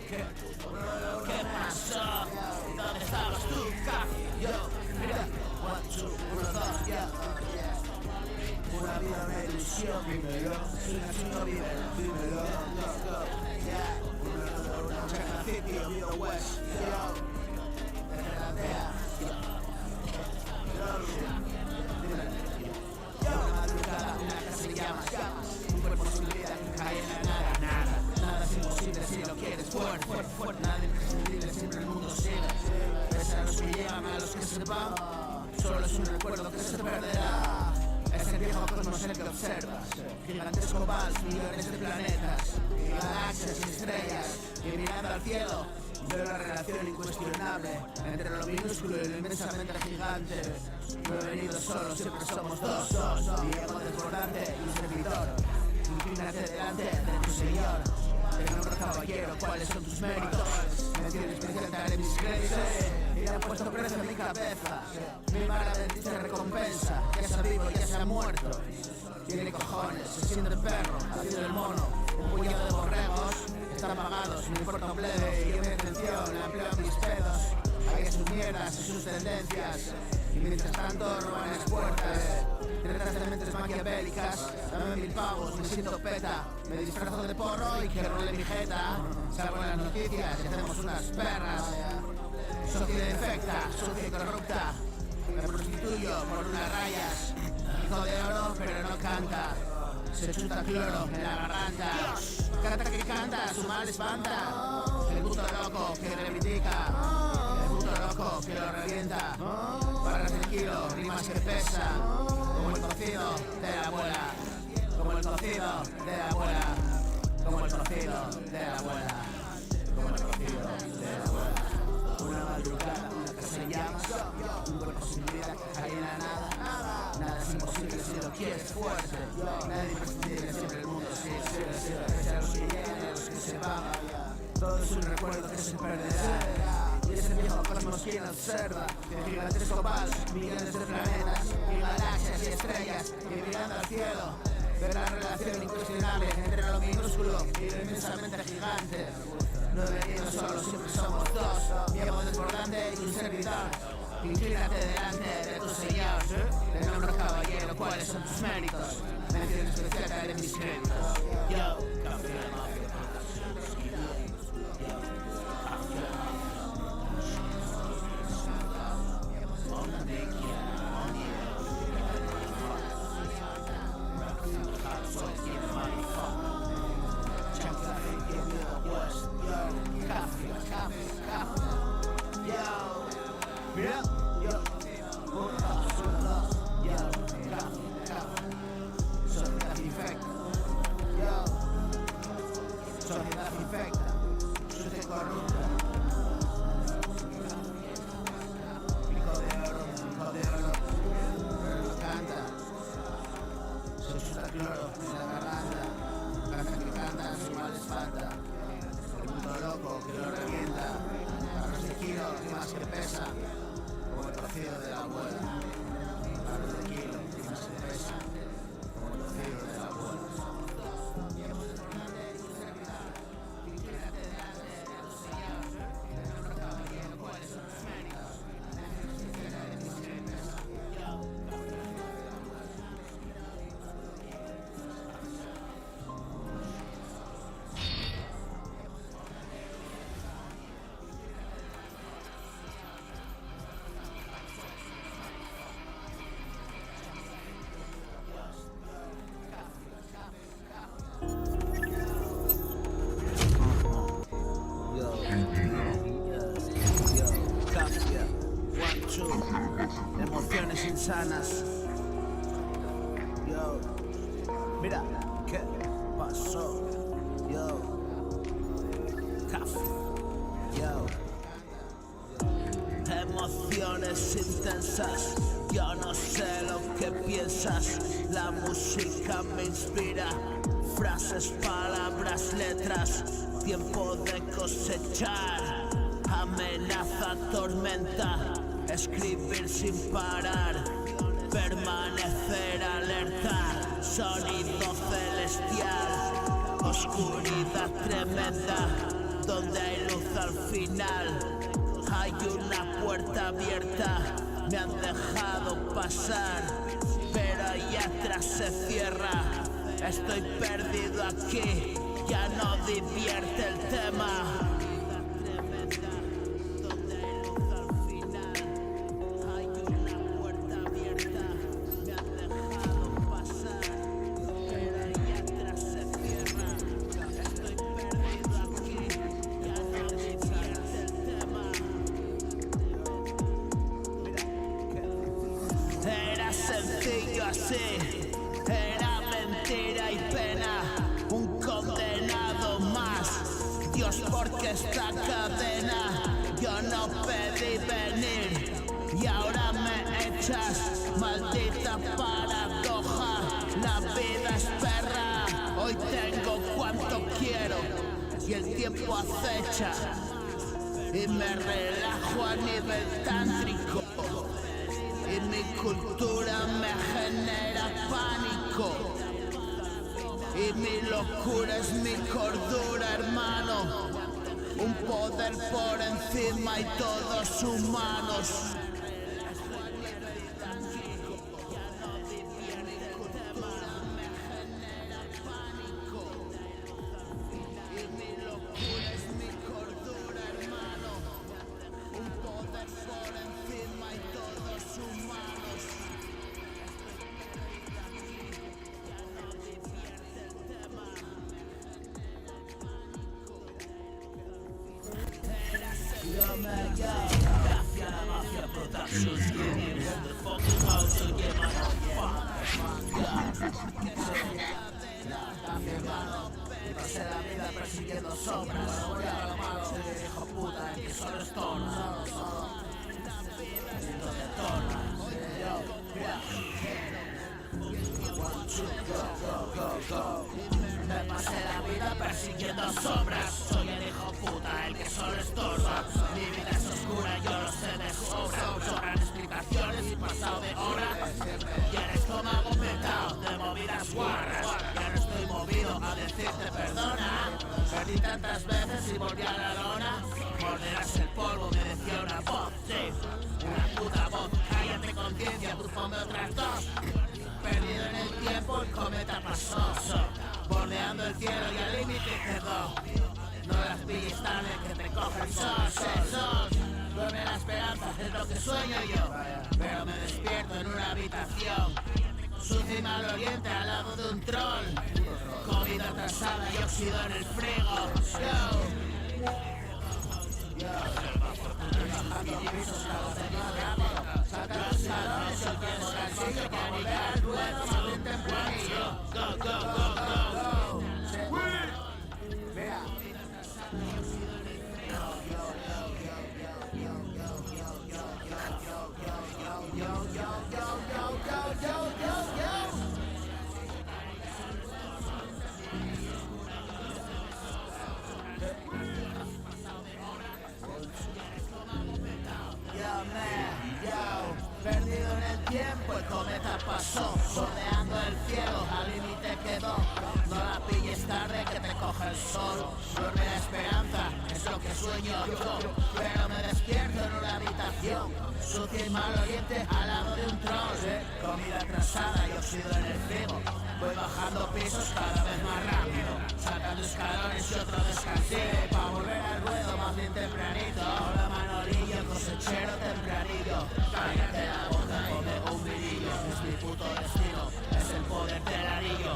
¿Qué pasó? ¿Dónde estabas tú, Yo, mira, 1, 2, 1, 2, una vida, una ilusión, dímelo. Si no vive, dímelo. Let's go, una check the city of the west, desde la aldea, una madrugada, una casa en llamas, un cuerpo sin vida, cae en la nada. Nada es imposible si lo quieres fuerte, nada imprescindible, siempre el mundo sigue. Pese a los que llegan, a los que se van, solo es un recuerdo que se perderá. Es el viejo cosmos en el que observas gigantesco vals, millones de planetas, galaxias y estrellas, y mirando al cielo veo la relación incuestionable entre lo minúsculo y lo inmensamente gigante. No he venido solo, siempre somos dos, y ego desbordante y un servidor. Inclínate delante de tu señor, te nombro caballero, ¿cuáles son tus méritos? Me tienes presente en mis créditos y le han puesto precio a mi cabeza. Mi mala dicha recompensa, ya sea vivo, ya sea muerto. Tiene cojones, se siente perro, haciendo el mono. Un puñado de borregos están pagados, me importa un plebe y yo mi atención la empleo en mis pedos. hay sus mierdas y sus tendencias. Y mientras tanto roban las puertas. Tretas de mentes maquiavélicas. Dame 1000 pavos, me siento peta. Me disfrazo de porro y que role mi jeta. Salgo en las noticias y hacemos unas perras. Sociedad infecta, sucia y corrupta. Me prostituyo por unas rayas. Hijo de oro pero no canta. Se chuta cloro en la garganta. Canta que canta, su mal espanta. El puto loco que reivindica. El puto loco que lo revienta. Barras del kilo, rimas que pesa. Como el cocido de la abuela. Como el cocido de la abuela. Como el cocido de la abuela. Como el cocido de la abuela. Una madrugada, una casa en llamas. Un cuerpo sin vida, ahí en la nada. Nada es imposible si lo quieres fuerte. Nada es imprescindible, siempre el mundo sigue. A los que llegan y a los que se van. Todo es un recuerdo que se perderá. Y ese viejo cosmos quien observa. De gigantesco vals, millones de planetas. Y galaxias y estrellas. Y mirando al cielo. Ver la relación incuestionable entre lo minúsculo y lo inmensamente gigante. No he venido solo, siempre somos dos. Llevo desbordante y un servidor. Inclínate delante de tu señor. De nombre caballero, ¿cuáles son tus méritos? Mención especial de mis créditos. Yo, campeón. Sociedad infecta, sucia y corrupta. Hijo de oro, pero no canta. Se chuta cloro en la garganta. Canta que canta, su mal espanta. El puto loco que lo revienta. Barras de kilo, rimas que pesa. Como el cocido de la abuela. Barras de kilo, rimas que pesa. Como el cocido de la abuela. Emociones insanas. Yo, mira, ¿qué pasó? Yo, café. Yo, emociones intensas. Yo no sé lo que piensas. La música me inspira. Frases, palabras, letras. Tiempo de cosechar. Amenaza, tormenta. Escribir sin parar, permanecer alerta, sonido celestial, oscuridad tremenda, donde hay luz al final, hay una puerta abierta, me han dejado pasar, pero ahí atrás se cierra, estoy perdido aquí, ya no divierte el tema. Sencillo así, era mentira y pena, un condenado más. Dios, porque esta cadena yo no pedí venir y ahora me echas, maldita paradoja. La vida es perra, hoy tengo cuanto quiero y el tiempo acecha y me relajo a nivel tántrico. Y mi cultura me genera pánico. Y mi locura es mi cordura, hermano. Un poder por encima y todos humanos. Pasé la vida persiguiendo sombras. Soy el hijo puta, el que solo estorba. Haciendo de torna. Me pasé la vida persiguiendo sombras. Soy el hijo puta, el que solo estorba. Mi vida es oscura, yo lo sé de sobra. Sobran explicaciones y pasado de hora. Y el estómago petado de movidas guarras. Ya no estoy movido a decirte perdona. Perdí tantas veces y volví a la lona. Morderás el polvo, me decía una voz, sí. Una puta voz, cállate conciencia, búfame otras dos. Perdido en el tiempo, el cometa pasó. Bordeando el cielo y al límite quedó. No las pilles tarde que te coge el sol. Duerme la esperanza, es lo que sueño yo. Pero me despierto en una habitación sucia y maloliente al lado de un troll. Comida atrasada y óxido en el frigo. Saca los salones, el que es calcillo, que a nivel ruedo más bien tempranillo. Go. Vea. Perdido en el tiempo, el cometa pasó. Bordeando el cielo, al límite quedó. No la pilles tarde que te coge el sol. Duerme la esperanza, es lo que sueño yo. Pero me despierto en una habitación sucia y maloliente al lado de un troll. Comida atrasada y óxido en el frigo. Voy bajando pisos cada vez más rápido, sacando escalones y otro descansito. Pa' volver al ruedo más bien tempranito. Hola Manolillo, cosechero tempranillo. Cállate la boca, come un virillo. Es mi puto destino, es el poder del anillo.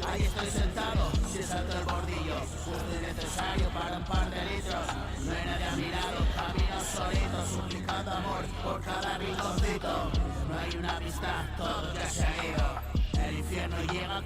Ahí estoy sentado, si salto el bordillo. Justo y necesario para un par de litros. No hay nadie a mi lado, camino solito, suplicando amor por cada rinconcito. No hay una amistad, todo ya se ha ido. El infierno llega